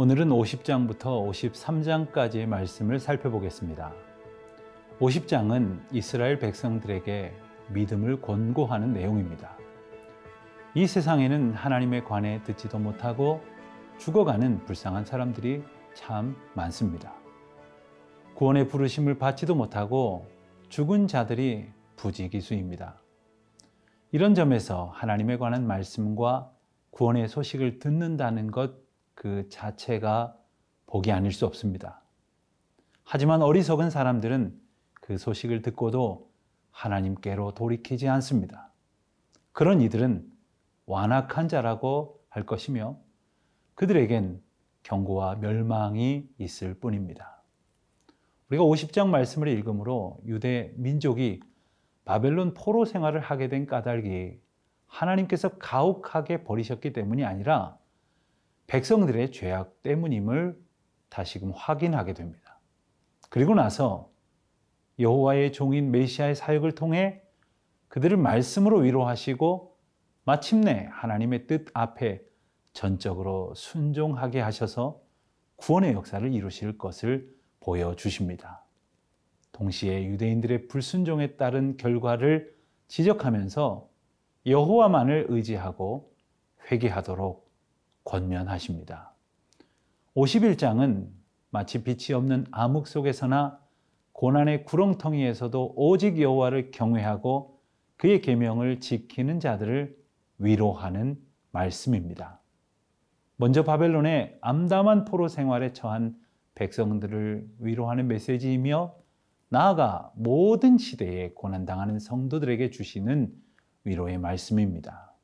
오늘은 50장부터 53장까지의 말씀을 살펴보겠습니다. 50장은 이스라엘 백성들에게 믿음을 권고하는 내용입니다. 이 세상에는 하나님에 관해 듣지도 못하고 죽어가는 불쌍한 사람들이 참 많습니다. 구원의 부르심을 받지도 못하고 죽은 자들이 부지기수입니다. 이런 점에서 하나님에 관한 말씀과 구원의 소식을 듣는다는 것 그 자체가 복이 아닐 수 없습니다. 하지만 어리석은 사람들은 그 소식을 듣고도 하나님께로 돌이키지 않습니다. 그런 이들은 완악한 자라고 할 것이며 그들에겐 경고와 멸망이 있을 뿐입니다. 우리가 50장 말씀을 읽음으로 유대 민족이 바벨론 포로 생활을 하게 된 까닭이 하나님께서 가혹하게 버리셨기 때문이 아니라 백성들의 죄악 때문임을 다시금 확인하게 됩니다. 그리고 나서 여호와의 종인 메시아의 사역을 통해 그들을 말씀으로 위로하시고 마침내 하나님의 뜻 앞에 전적으로 순종하게 하셔서 구원의 역사를 이루실 것을 보여주십니다. 동시에 유대인들의 불순종에 따른 결과를 지적하면서 여호와만을 의지하고 회개하도록 권면하십니다. 51장은 마치 빛이 없는 암흑 속에서나 고난의 구렁텅이에서도 오직 여호와를 경외하고 그의 계명을 지키는 자들을 위로하는 말씀입니다. 먼저 바벨론의 암담한 포로 생활에 처한 백성들을 위로하는 메시지이며 나아가 모든 시대에 고난당하는 성도들에게 주시는 위로의 말씀입니다.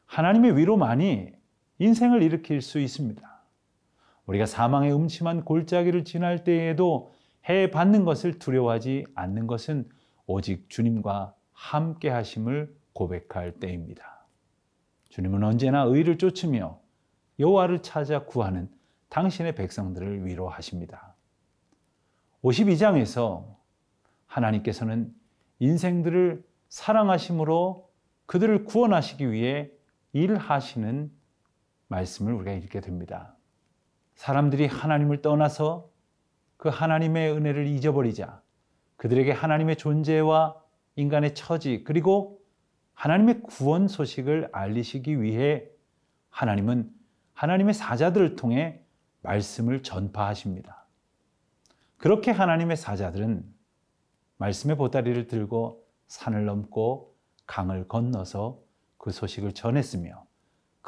하나님의 위로만이 인생을 일으킬 수 있습니다. 우리가 사망의 음침한 골짜기를 지날 때에도 해 받는 것을 두려워하지 않는 것은 오직 주님과 함께 하심을 고백할 때입니다. 주님은 언제나 의를 쫓으며 여호와를 찾아 구하는 당신의 백성들을 위로하십니다. 52장에서 하나님께서는 인생들을 사랑하심으로 그들을 구원하시기 위해 일하시는 말씀을 우리가 읽게 됩니다. 사람들이 하나님을 떠나서 그 하나님의 은혜를 잊어버리자 그들에게 하나님의 존재와 인간의 처지 그리고 하나님의 구원 소식을 알리시기 위해 하나님은 하나님의 사자들을 통해 말씀을 전파하십니다. 그렇게 하나님의 사자들은 말씀의 보따리를 들고 산을 넘고 강을 건너서 그 소식을 전했으며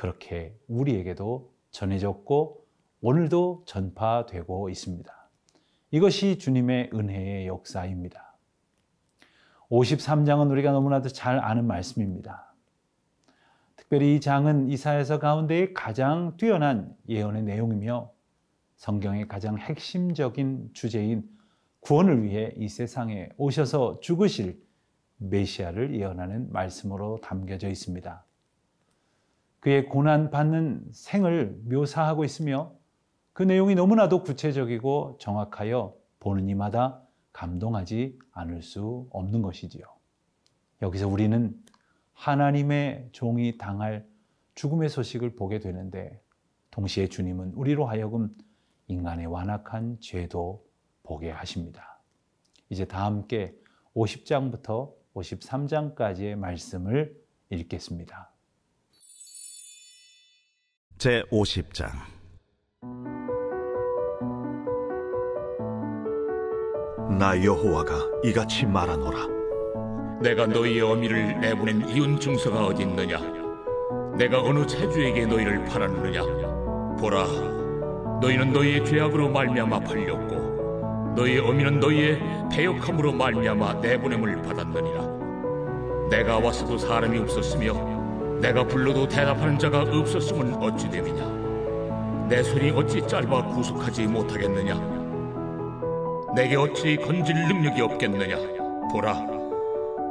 그렇게 우리에게도 전해졌고 오늘도 전파되고 있습니다. 이것이 주님의 은혜의 역사입니다. 53장은 우리가 너무나도 잘 아는 말씀입니다. 특별히 이 장은 이사야서 가운데의 가장 뛰어난 예언의 내용이며 성경의 가장 핵심적인 주제인 구원을 위해 이 세상에 오셔서 죽으실 메시아를 예언하는 말씀으로 담겨져 있습니다. 그의 고난받는 생을 묘사하고 있으며 그 내용이 너무나도 구체적이고 정확하여 보는 이마다 감동하지 않을 수 없는 것이지요. 여기서 우리는 하나님의 종이 당할 죽음의 소식을 보게 되는데 동시에 주님은 우리로 하여금 인간의 완악한 죄도 보게 하십니다. 이제 다 함께 50장부터 53장까지의 말씀을 읽겠습니다. 제50장 나 여호와가 이같이 말하노라. 내가 너희의 어미를 내보낸 이혼 증서가 어디 있느냐? 내가 어느 체주에게 너희를 팔았느냐? 보라, 너희는 너희의 죄악으로 말미암아 팔렸고 너희의 어미는 너희의 패역함으로 말미암아 내보냄을 받았느니라. 내가 와서도 사람이 없었으며 내가 불러도 대답하는 자가 없었으면 어찌 됨이냐? 내 손이 어찌 짧아 구속하지 못하겠느냐? 내게 어찌 건질 능력이 없겠느냐? 보라,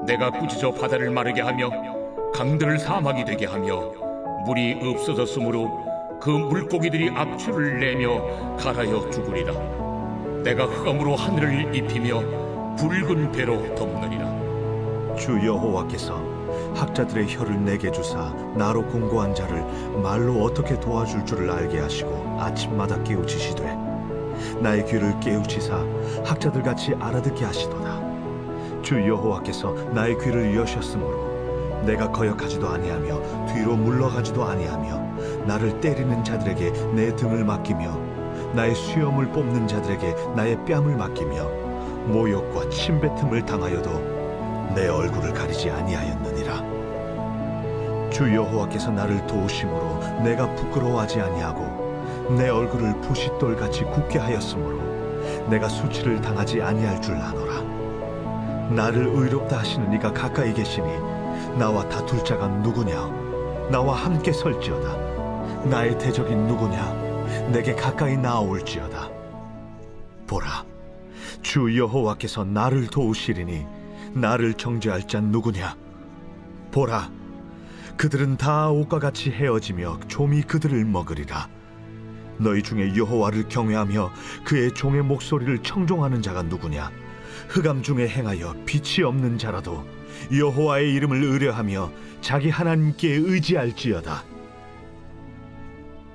내가 꾸짖어 바다를 마르게 하며 강들을 사막이 되게 하며 물이 없어졌으므로 그 물고기들이 악취를 내며 갈아여 죽으리라. 내가 흑암으로 하늘을 입히며 붉은 배로 덮느니라. 주 여호와께서 학자들의 혀를 내게 주사 나로 공고한 자를 말로 어떻게 도와줄 줄을 알게 하시고 아침마다 깨우치시되 나의 귀를 깨우치사 학자들같이 알아듣게 하시도다. 주 여호와께서 나의 귀를 여셨으므로 내가 거역하지도 아니하며 뒤로 물러가지도 아니하며 나를 때리는 자들에게 내 등을 맡기며 나의 수염을 뽑는 자들에게 나의 뺨을 맡기며 모욕과 침뱉음을 당하여도 내 얼굴을 가리지 아니하였느니라. 주 여호와께서 나를 도우심으로 내가 부끄러워하지 아니하고 내 얼굴을 부싯돌같이 굳게 하였으므로 내가 수치를 당하지 아니할 줄 아노라. 나를 의롭다 하시는 이가 가까이 계시니 나와 다툴 자가 누구냐? 나와 함께 설지어다. 나의 대적인 누구냐? 내게 가까이 나아올지어다. 보라, 주 여호와께서 나를 도우시리니 나를 정죄할 자 누구냐? 보라, 그들은 다 옷과 같이 헤어지며 좀이 그들을 먹으리라. 너희 중에 여호와를 경외하며 그의 종의 목소리를 청종하는 자가 누구냐? 흑암 중에 행하여 빛이 없는 자라도 여호와의 이름을 의뢰하며 자기 하나님께 의지할지어다.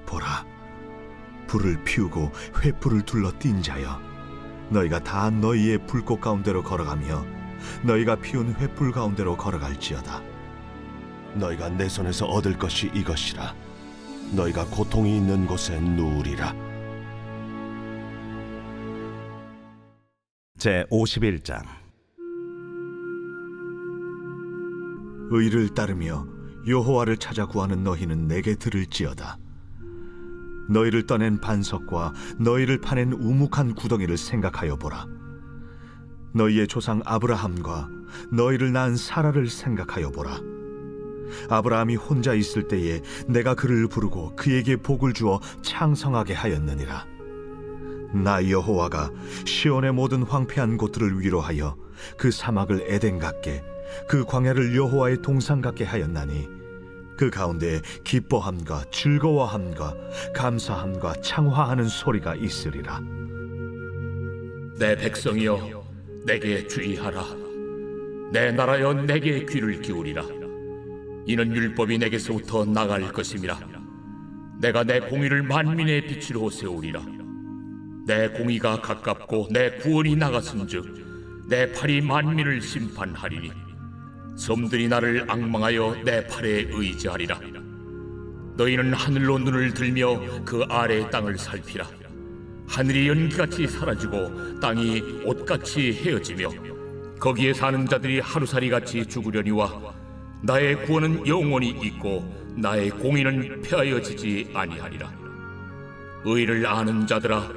보라, 불을 피우고 횃불을 둘러 띈 자여, 너희가 다 너희의 불꽃 가운데로 걸어가며 너희가 피운 횃불 가운데로 걸어갈지어다. 너희가 내 손에서 얻을 것이 이것이라. 너희가 고통이 있는 곳에 누우리라. 제51장. 의를 따르며 여호와를 찾아 구하는 너희는 내게 들을지어다. 너희를 떠낸 반석과 너희를 파낸 우묵한 구덩이를 생각하여 보라. 너희의 조상 아브라함과 너희를 낳은 사라를 생각하여 보라. 아브라함이 혼자 있을 때에 내가 그를 부르고 그에게 복을 주어 창성하게 하였느니라. 나 여호와가 시온의 모든 황폐한 곳들을 위로하여 그 사막을 에덴 같게 그 광야를 여호와의 동산 같게 하였나니 그 가운데 기뻐함과 즐거워함과 감사함과 창화하는 소리가 있으리라. 내 백성이여, 내게 주의하라. 내 나라여, 내게 귀를 기울이라. 이는 율법이 내게서부터 나갈 것임이라. 내가 내 공의를 만민의 빛으로 세우리라. 내 공의가 가깝고 내 구원이 나갔은즉 내 팔이 만민을 심판하리니 섬들이 나를 앙망하여 내 팔에 의지하리라. 너희는 하늘로 눈을 들며 그 아래 땅을 살피라. 하늘이 연기같이 사라지고 땅이 옷같이 헤어지며 거기에 사는 자들이 하루살이같이 죽으려니와 나의 구원은 영원히 있고 나의 공의는 폐하여지지 아니하리라. 의를 아는 자들아,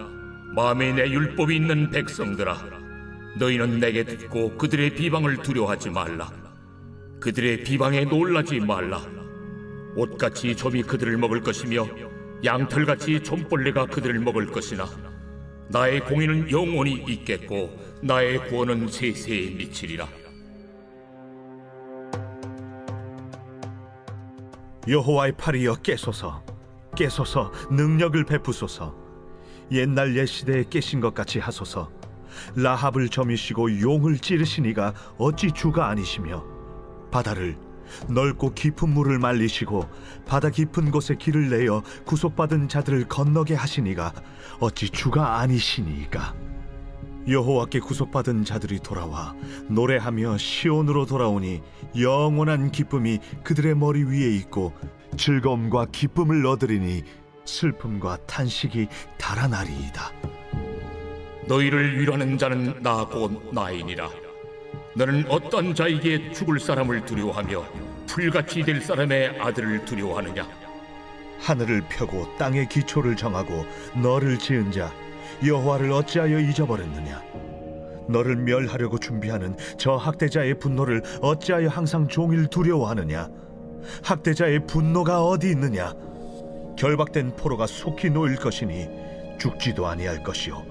마음에 내 율법이 있는 백성들아, 너희는 내게 듣고 그들의 비방을 두려워하지 말라. 그들의 비방에 놀라지 말라. 옷같이 좀이 그들을 먹을 것이며 양털같이 좀벌레가 그들을 먹을 것이나 나의 공의는 영원히 있겠고 나의 구원은 세세에 미치리라. 여호와의 팔이여 깨소서, 깨소서 능력을 베푸소서. 옛날 옛시대에 깨신 것 같이 하소서. 라합을 점이시고 용을 찌르시니가 어찌 주가 아니시며 바다를 넓고 깊은 물을 말리시고 바다 깊은 곳에 길을 내어 구속받은 자들을 건너게 하시니가 어찌 주가 아니시니까. 여호와께 구속받은 자들이 돌아와 노래하며 시온으로 돌아오니 영원한 기쁨이 그들의 머리 위에 있고 즐거움과 기쁨을 얻으리니 슬픔과 탄식이 달아나리이다. 너희를 위로하는 자는 나 곧 나이니라. 너는 어떤 자에게 죽을 사람을 두려워하며 풀같이 될 사람의 아들을 두려워하느냐? 하늘을 펴고 땅의 기초를 정하고 너를 지은 자 여호와를 어찌하여 잊어버렸느냐? 너를 멸하려고 준비하는 저 학대자의 분노를 어찌하여 항상 종일 두려워하느냐? 학대자의 분노가 어디 있느냐? 결박된 포로가 속히 놓일 것이니 죽지도 아니할 것이요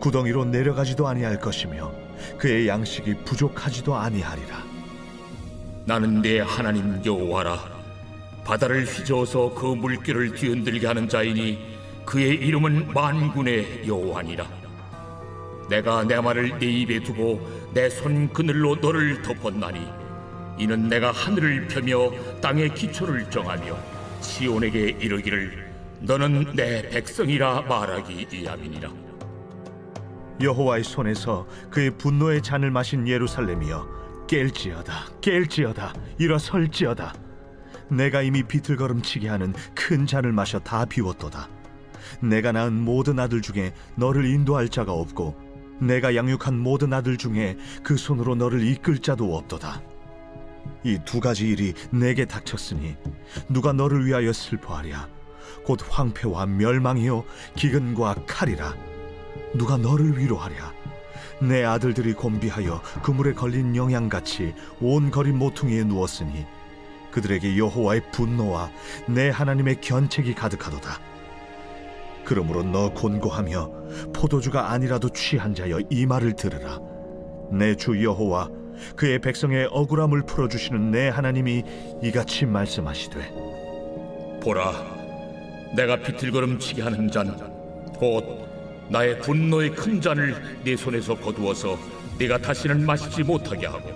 구덩이로 내려가지도 아니할 것이며 그의 양식이 부족하지도 아니하리라. 나는 내 하나님 여호와라. 바다를 휘저어서 그 물결을 뒤흔들게 하는 자이니 그의 이름은 만군의 여호와니라. 내가 내 말을 네 입에 두고 내 손 그늘로 너를 덮었나니 이는 내가 하늘을 펴며 땅의 기초를 정하며 시온에게 이르기를 너는 내 백성이라 말하기 위함이니라. 여호와의 손에서 그의 분노의 잔을 마신 예루살렘이여, 깰지어다 일어설지어다. 내가 이미 비틀거름치게 하는 큰 잔을 마셔 다 비웠도다. 내가 낳은 모든 아들 중에 너를 인도할 자가 없고 내가 양육한 모든 아들 중에 그 손으로 너를 이끌 자도 없도다. 이 두 가지 일이 내게 닥쳤으니 누가 너를 위하여 슬퍼하랴. 곧 황폐와 멸망이요 기근과 칼이라. 누가 너를 위로하랴. 내 아들들이 곤비하여 그물에 걸린 영양같이 온 거리 모퉁이에 누웠으니 그들에게 여호와의 분노와 내 하나님의 견책이 가득하도다. 그러므로 너 곤고하며 포도주가 아니라도 취한 자여 이 말을 들으라. 내 주 여호와 그의 백성의 억울함을 풀어주시는 내 하나님이 이같이 말씀하시되 보라, 내가 비틀거름치게 하는 잔, 곧 나의 분노의 큰 잔을 네 손에서 거두어서 네가 다시는 마시지 못하게 하고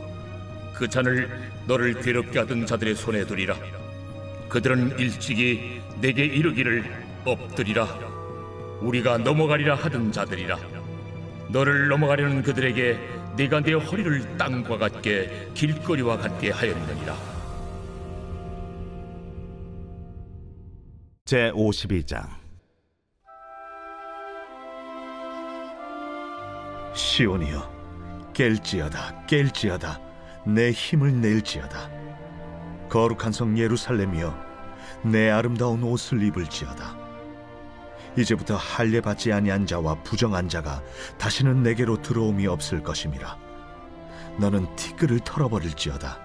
그 잔을 너를 괴롭게 하던 자들의 손에 두리라. 그들은 일찍이 내게 이르기를 엎드리라. 우리가 넘어가리라 하던 자들이라. 너를 넘어가려는 그들에게 네가 내 허리를 땅과 같게 길거리와 같게 하였느니라. 제52장. 시온이여, 깰지어다 내 힘을 낼지어다. 거룩한 성 예루살렘이여, 내 아름다운 옷을 입을지어다. 이제부터 할례 받지 아니한 자와 부정한 자가 다시는 내게로 들어옴이 없을 것임이라. 너는 티끌을 털어버릴지어다.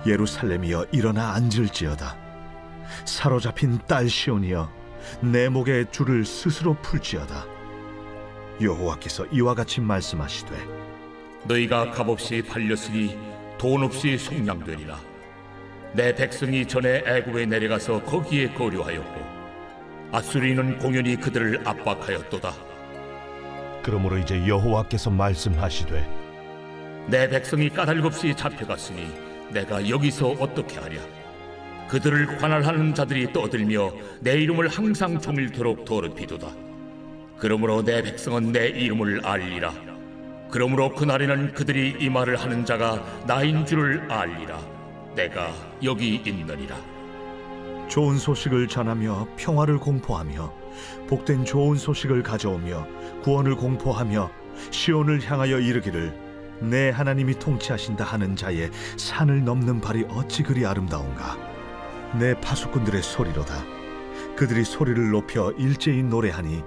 예루살렘이여, 일어나 앉을지어다. 사로잡힌 딸 시온이여, 내 목의 줄을 스스로 풀지어다. 여호와께서 이와 같이 말씀하시되 너희가 값없이 팔렸으니 돈 없이 속량되리라. 내 백성이 전에 애굽에 내려가서 거기에 거류하였고 아수리는 공연히 그들을 압박하였도다. 그러므로 이제 여호와께서 말씀하시되 내 백성이 까닭없이 잡혀갔으니 내가 여기서 어떻게 하랴. 그들을 관할하는 자들이 떠들며 내 이름을 항상 종일토록 더럽히도다. 그러므로 내 백성은 내 이름을 알리라. 그러므로 그날에는 그들이 이 말을 하는 자가 나인 줄을 알리라. 내가 여기 있느니라. 좋은 소식을 전하며 평화를 공포하며 복된 좋은 소식을 가져오며 구원을 공포하며 시온을 향하여 이르기를 내 하나님이 통치하신다 하는 자의 산을 넘는 발이 어찌 그리 아름다운가. 내 파수꾼들의 소리로다. 그들이 소리를 높여 일제히 노래하니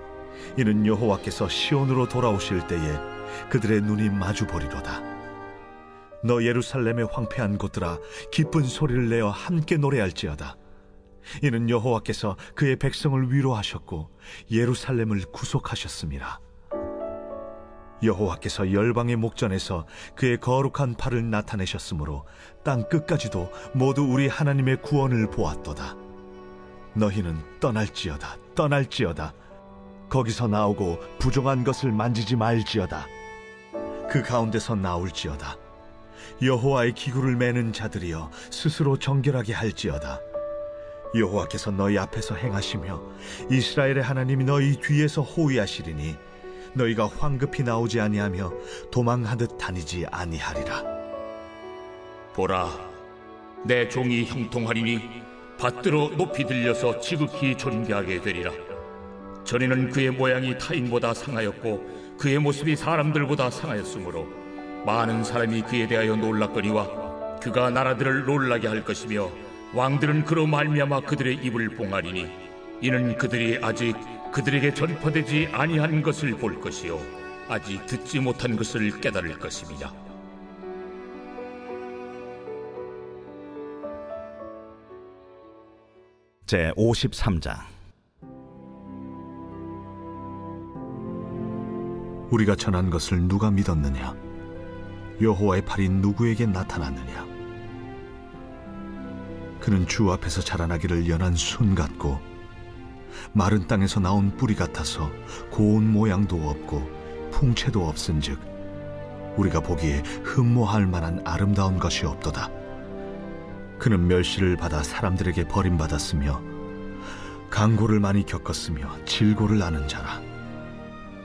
이는 여호와께서 시온으로 돌아오실 때에 그들의 눈이 마주 보리로다. 너 예루살렘의 황폐한 곳들아, 기쁜 소리를 내어 함께 노래할지어다. 이는 여호와께서 그의 백성을 위로하셨고 예루살렘을 구속하셨습니다. 여호와께서 열방의 목전에서 그의 거룩한 팔을 나타내셨으므로 땅 끝까지도 모두 우리 하나님의 구원을 보았도다. 너희는 떠날지어다. 거기서 나오고 부정한 것을 만지지 말지어다. 그 가운데서 나올지어다. 여호와의 기구를 매는 자들이여, 스스로 정결하게 할지어다. 여호와께서 너희 앞에서 행하시며 이스라엘의 하나님이 너희 뒤에서 호위하시리니 너희가 황급히 나오지 아니하며 도망하듯 다니지 아니하리라. 보라, 내 종이 형통하리니 밭들어 높이 들려서 지극히 존귀하게 되리라. 전에는 그의 모양이 타인보다 상하였고 그의 모습이 사람들보다 상하였으므로 많은 사람이 그에 대하여 놀랐거니와 그가 나라들을 놀라게 할 것이며 왕들은 그로 말미암아 그들의 입을 봉하리니 이는 그들이 아직 그들에게 전파되지 아니한 것을 볼 것이요 아직 듣지 못한 것을 깨달을 것임이냐. 제53장. 우리가 전한 것을 누가 믿었느냐? 여호와의 팔이 누구에게 나타났느냐? 그는 주 앞에서 자라나기를 연한 순 같고 마른 땅에서 나온 뿌리 같아서 고운 모양도 없고 풍채도 없은즉 우리가 보기에 흠모할 만한 아름다운 것이 없도다. 그는 멸시를 받아 사람들에게 버림받았으며 강고를 많이 겪었으며 질고를 아는 자라.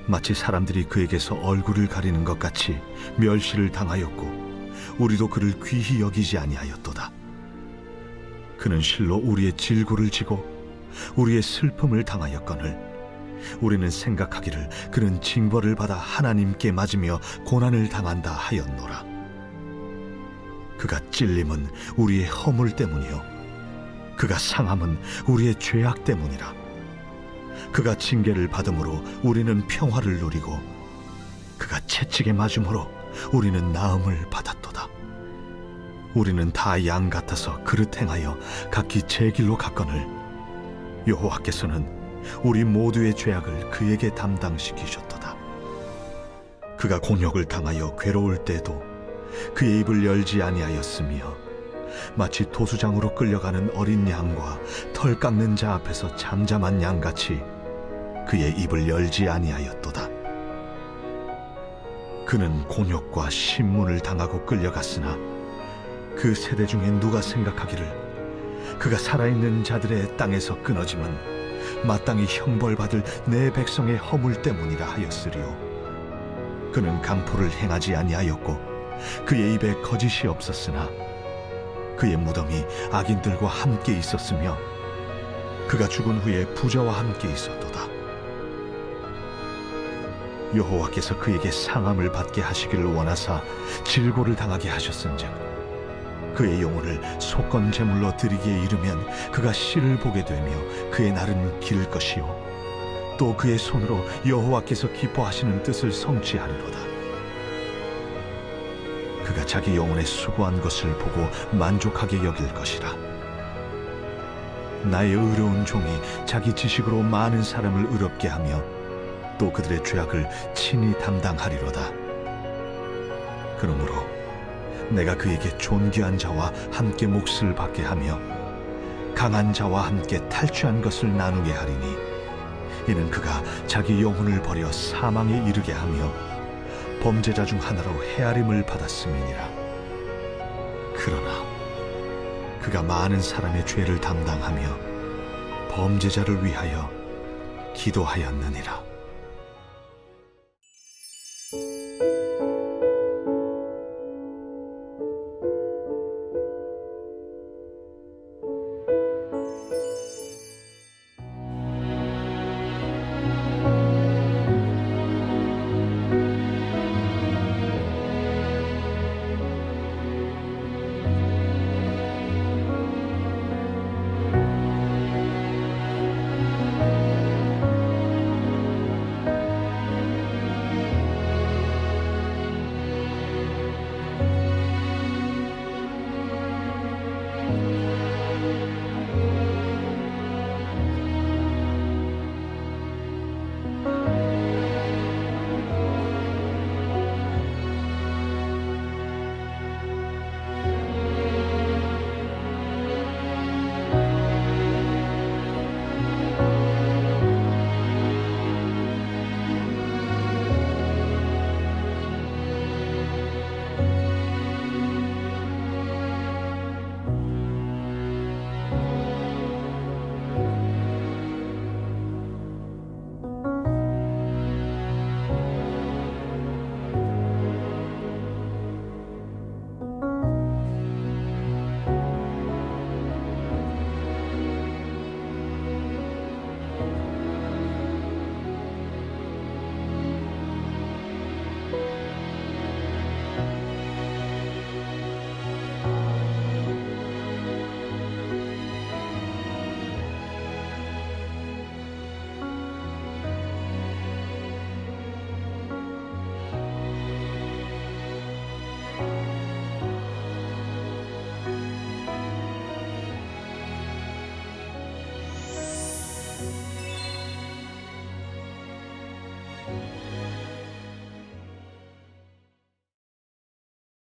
마치 사람들이 그에게서 얼굴을 가리는 것 같이 멸시를 당하였고 우리도 그를 귀히 여기지 아니하였도다. 그는 실로 우리의 질고를 지고 우리의 슬픔을 당하였거늘 우리는 생각하기를 그는 징벌을 받아 하나님께 맞으며 고난을 당한다 하였노라. 그가 찔림은 우리의 허물 때문이요 그가 상함은 우리의 죄악 때문이라. 그가 징계를 받음으로 우리는 평화를 누리고 그가 채찍에 맞음으로 우리는 나음을 받았도다. 우리는 다 양 같아서 그릇 행하여 각기 제 길로 갔거늘 여호와께서는 우리 모두의 죄악을 그에게 담당시키셨도다. 그가 곤욕을 당하여 괴로울 때도 그의 입을 열지 아니하였으며 마치 도수장으로 끌려가는 어린 양과 털 깎는 자 앞에서 잠잠한 양같이 그의 입을 열지 아니하였도다. 그는 곤욕과 신문을 당하고 끌려갔으나 그 세대 중에 누가 생각하기를 그가 살아있는 자들의 땅에서 끊어짐은 마땅히 형벌받을 내 백성의 허물 때문이라 하였으리요. 그는 강포를 행하지 아니하였고 그의 입에 거짓이 없었으나 그의 무덤이 악인들과 함께 있었으며 그가 죽은 후에 부자와 함께 있었도다. 여호와께서 그에게 상함을 받게 하시기를 원하사 질고를 당하게 하셨은즉 그의 영혼을 속건 제물로 드리기에 이르면 그가 씨를 보게 되며 그의 날은 길 것이요 또 그의 손으로 여호와께서 기뻐하시는 뜻을 성취하리로다. 그가 자기 영혼의 수고한 것을 보고 만족하게 여길 것이라. 나의 의로운 종이 자기 지식으로 많은 사람을 의롭게 하며 또 그들의 죄악을 친히 담당하리로다. 그러므로 내가 그에게 존귀한 자와 함께 몫을 받게 하며 강한 자와 함께 탈취한 것을 나누게 하리니 이는 그가 자기 영혼을 버려 사망에 이르게 하며 범죄자 중 하나로 헤아림을 받았음이니라. 그러나 그가 많은 사람의 죄를 담당하며 범죄자를 위하여 기도하였느니라.